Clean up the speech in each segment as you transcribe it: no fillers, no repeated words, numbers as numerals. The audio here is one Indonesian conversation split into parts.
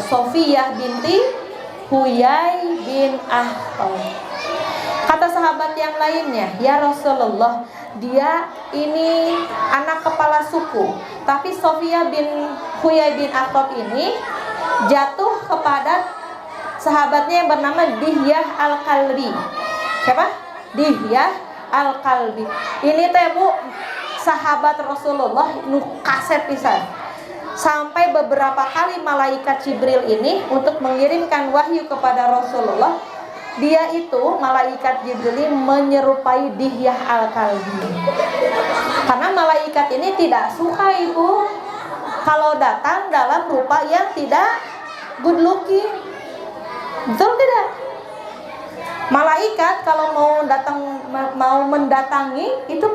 Sofiyah binti Huyai bin Akhtab. Kata sahabat yang lainnya, ya Rasulullah, dia ini anak kepala suku, tapi Sofiyah bin Huyai bin Akhtab ini jatuh kepada sahabatnya yang bernama Dihyah al-Kalbi. Siapa? Dihyah al-Kalbi. Ini teh Bu, sahabat Rasulullah nu kaset pisan. Sampai beberapa kali malaikat Jibril ini untuk mengirimkan wahyu kepada Rasulullah, dia itu malaikat Jibril ini menyerupai Dihyah al-Kalbi. Karena malaikat ini tidak suka Ibu kalau datang dalam rupa yang tidak good looking. Betul tidak? Malaikat kalau mau mendatangi itu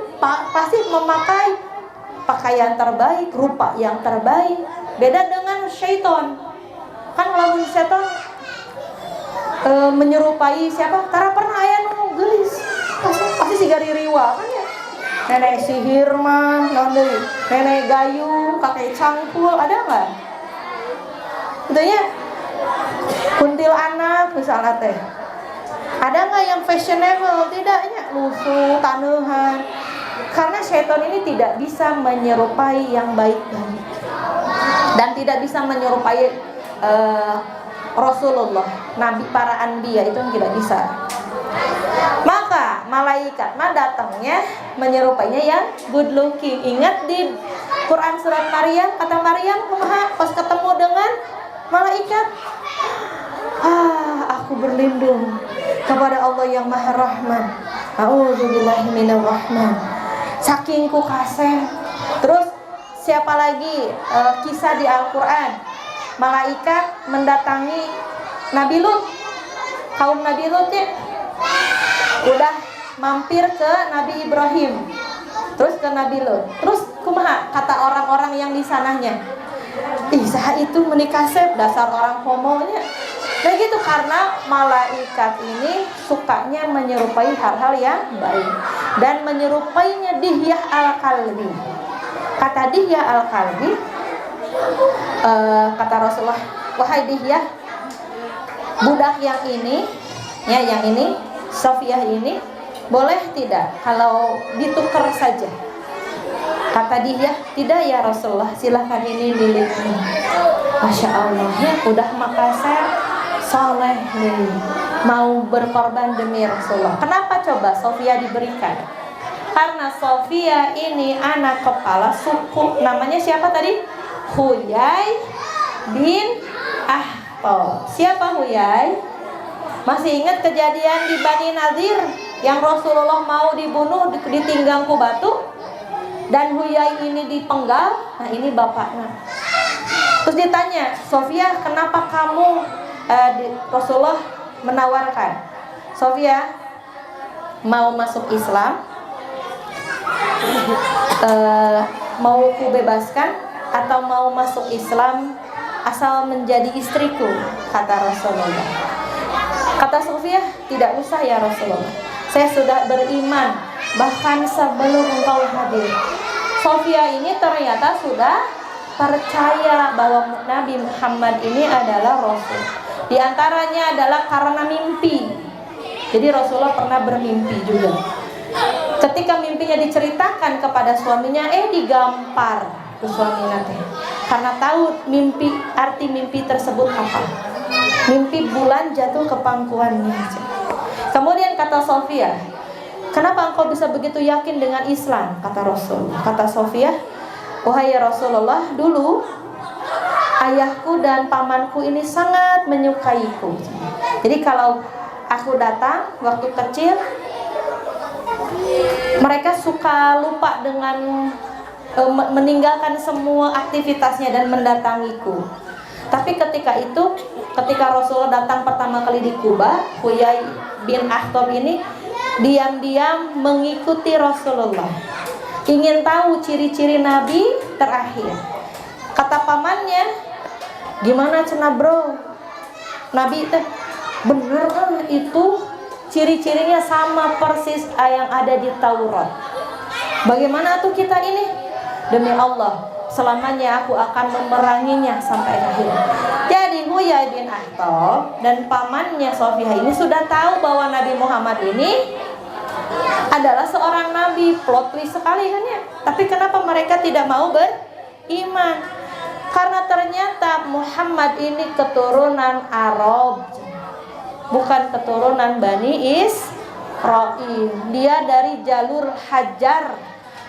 pasti memakai pakaian terbaik, rupa yang terbaik. Beda dengan syaitan. Kan kalau syaitan menyerupai siapa? Tara pernah aya nu geulis. Pasti si gari riwa kan ya. Nenek sihir mah, nenek gayung, kakek cangkul, ada enggak? Tentunya kuntilanak misalnya teh. Ada enggak yang fashionable? Tidaknya, lusuh, tanehan. Karena syaitan ini tidak bisa menyerupai yang baik-baik dan tidak bisa menyerupai Rasulullah, Nabi, para anbiya itu tidak bisa. Maka malaikat datangnya menyerupainya yang good looking. Ingat di Quran surat Maryam, kata Maryam kumaha pas ketemu dengan malaikat? Aku berlindung kepada Allah yang Maha Rahman. A'udzubillahi minarrahman. Saking ku kasih. Terus siapa lagi kisah di Al-Quran? Malaikat mendatangi Nabi Lut, kaum Nabi Lut ya. Udah mampir ke Nabi Ibrahim, terus ke Nabi Lut. Terus kumaha kata orang-orang yang di sananya? Saha itu menikah sep, dasar orang homonya. Nah gitu, karena malaikat ini sukanya menyerupai hal-hal yang baik dan menyerupainya Dihyah al-Kalbi. Kata Dihyah al-Kalbi, kata Rasulullah, wahai Dihyah, budak yang ini, ya yang ini, Sofiyah ini, boleh tidak kalau ditukar saja? Kata Dihyah, tidak ya Rasulullah, silahkan ini milikmu. Masya Allah ya, udah makasih soleh nih, mau berkorban demi Rasulullah. Kenapa coba Sofiyah diberikan? Karena Sofiyah ini anak kepala suku, namanya siapa tadi? Huyai bin Akhtab. Siapa Huyai? Masih ingat kejadian di Bani Nadir yang Rasulullah mau dibunuh, ditinggang ku batu, dan Huyai ini dipenggal? Nah ini bapaknya. Terus ditanya, Sofiyah, kenapa kamu Rasulullah menawarkan, Sofiyah mau masuk Islam, mau ku bebaskan, atau mau masuk Islam asal menjadi istriku? Kata Rasulullah. Kata Sofiyah, tidak usah ya Rasulullah, saya sudah beriman bahkan sebelum engkau hadir. Sofiyah ini ternyata sudah percaya bahwa Nabi Muhammad ini adalah Rasul. Di antaranya adalah karena mimpi. Jadi Rasulullah pernah bermimpi juga. Ketika mimpinya diceritakan kepada suaminya, digampar ke suaminya teh. Karena tahu mimpi, arti mimpi tersebut apa. Mimpi bulan jatuh ke pangkuannya. Kemudian kata Sofiyah, kenapa engkau bisa begitu yakin dengan Islam? Kata Rasul. Kata Sofiyah, wahai Rasulullah, dulu ayahku dan pamanku ini sangat menyukaiku. Jadi kalau aku datang waktu kecil, mereka suka lupa dengan meninggalkan semua aktivitasnya dan mendatangiku. Tapi ketika Rasulullah datang pertama kali di Kuba, Huyai bin Akhtab ini diam-diam mengikuti Rasulullah, ingin tahu ciri-ciri Nabi terakhir. Kata pamannya, gimana cenah bro, Nabi teh bener itu ciri-cirinya sama persis yang ada di Taurat. Bagaimana tuh kita ini? Demi Allah, selamanya aku akan memeranginya sampai akhir. Jadi Huyai bin Akhtab dan pamannya Sofiyah ini sudah tahu bahwa Nabi Muhammad ini adalah seorang nabi. Plot twist sekali kan ya. Tapi kenapa mereka tidak mau beriman? Karena ternyata Muhammad ini keturunan Arab, bukan keturunan Bani Israil. Dia dari jalur Hajar,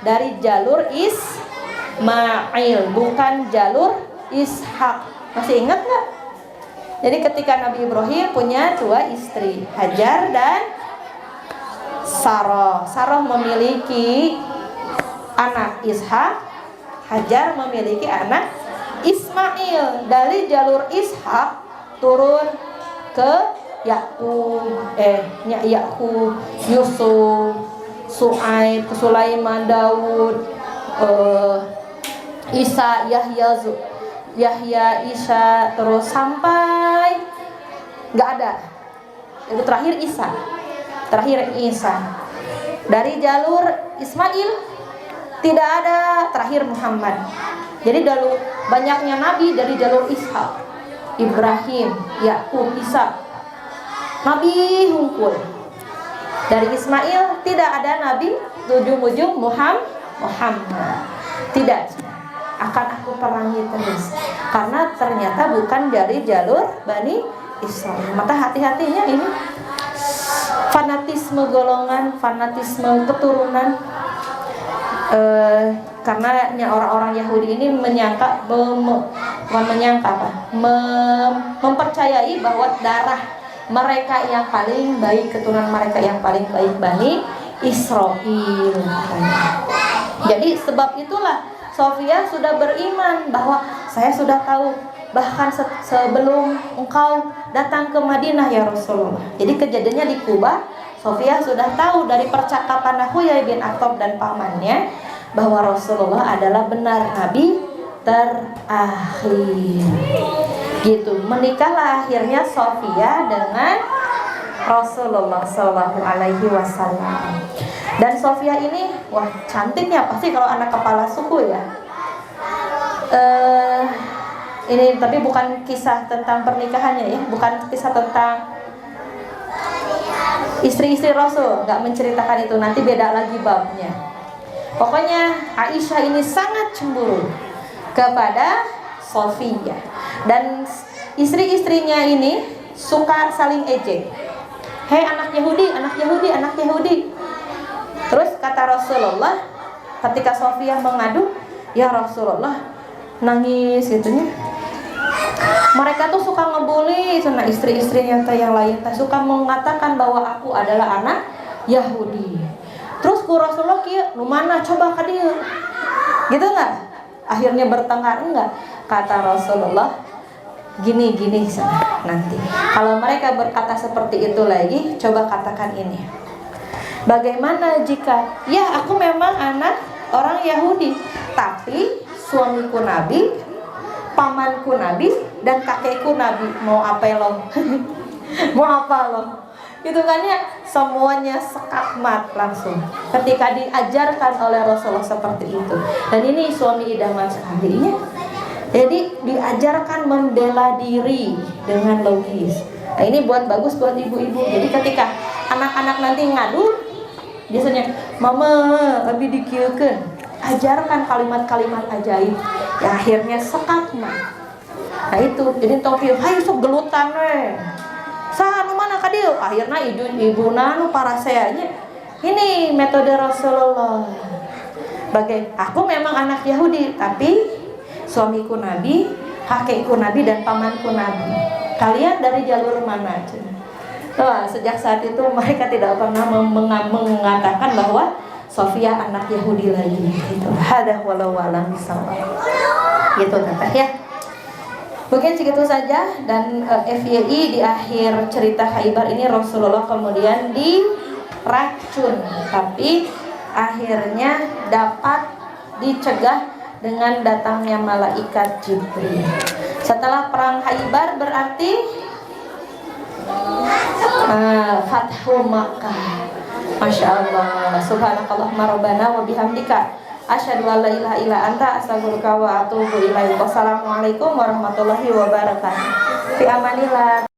dari jalur Ismail, bukan jalur Ishak. Masih ingat nggak? Jadi ketika Nabi Ibrahim punya 2 istri, Hajar dan Sarah. Sarah memiliki anak Ishak, Hajar memiliki anak Ismail. Dari jalur Ishak turun ke Yakub, Yusuf, Su'aib, Sulaiman, Daud, Isa, Yahya, Isa, terus sampai nggak ada. Itu terakhir Isa. Dari jalur Ismail tidak ada, terakhir Muhammad. Jadi dulu banyaknya nabi dari jalur Ishak, Ibrahim, Yakub, Isa. Nabi hungkul. Dari Ismail tidak ada nabi, ujung-ujung Muhammad. Tidak. Akan aku perangi terus. Karena ternyata bukan dari jalur Bani Israil. Maka hati-hatinya ini fanatisme golongan, fanatisme keturunan. Karena orang-orang Yahudi ini mempercayai bahwa darah mereka yang paling baik, keturunan mereka yang paling baik Bani Israil. Jadi sebab itulah Sofiyah sudah beriman bahwa saya sudah tahu bahkan sebelum engkau datang ke Madinah ya Rasulullah. Jadi kejadiannya di Kuba, Sofiyah sudah tahu dari percakapan Huyai bin Akhtab dan pamannya bahwa Rasulullah adalah benar nabi terakhir. Gitu. Menikahlah akhirnya Sofiyah dengan Rasulullah Shallallahu Alaihi Wasallam. Dan Sofiyah ini, wah cantiknya pasti kalau anak kepala suku ya. Ini tapi bukan kisah tentang pernikahannya ya, bukan kisah tentang istri-istri Rasul, nggak menceritakan itu, nanti beda lagi babnya. Pokoknya Aisyah ini sangat cemburu kepada Sofiyah dan istri-istrinya ini suka saling ejek. Hei anak Yahudi, anak Yahudi, anak Yahudi. Terus kata Rasulullah ketika Sofiyah mengadu, ya Rasulullah, nangis gitunya. Mereka tuh suka ngebully sama istri-istrinya yang lain, suka mengatakan bahwa aku adalah anak Yahudi. Terus ku Rasulullah kieu, nu mana coba ka dieu. Gitu enggak? Akhirnya bertengkar enggak? Kata Rasulullah, gini nanti. Kalau mereka berkata seperti itu lagi, coba katakan ini. Bagaimana jika ya aku memang anak orang Yahudi, tapi suamiku nabi, pamanku nabi, dan kakekku nabi. Mau apa lo? Mau apa lo? Gitu kan ya, semuanya sekakmat langsung ketika diajarkan oleh Rasulullah seperti itu. Dan ini suami idaman sekali ya. Jadi diajarkan membela diri dengan logis. Nah ini bagus buat ibu-ibu. Jadi ketika anak-anak nanti ngadu, biasanya mama abi dikieukeun, ajarkan kalimat-kalimat ajaib yang akhirnya sekakmat. Nah itu, jadi topik hayu sok gelutan we. Saha nu mana ka dieu? Akhirna ibu-ibuna nu paraseanya. Ini metode Rasulullah. Aku memang anak Yahudi, tapi suamiku nabi, kakekku nabi, dan pamanku nabi. Kalian dari jalur mana? Tuh, sejak saat itu mereka tidak pernah mengatakan bahwa Sofiyah anak Yahudi lagi. Gitu. Hadah walau alam bisawab. Gitu teteh ya. Mungkin segitu saja. Dan FYI di akhir cerita Khaybar ini Rasulullah kemudian diracun, tapi akhirnya dapat dicegah dengan datangnya malaikat Jibril. Setelah perang Khaybar berarti Fathu Makkah. Masya Allah. Subhanakallahumma rabbana wa bihamdika Asyhadu an la ilaha illa anta astaghfiruka wa atubu ilaik. Wassalamualaikum warahmatullahi wabarakatuh. Fi amanillah.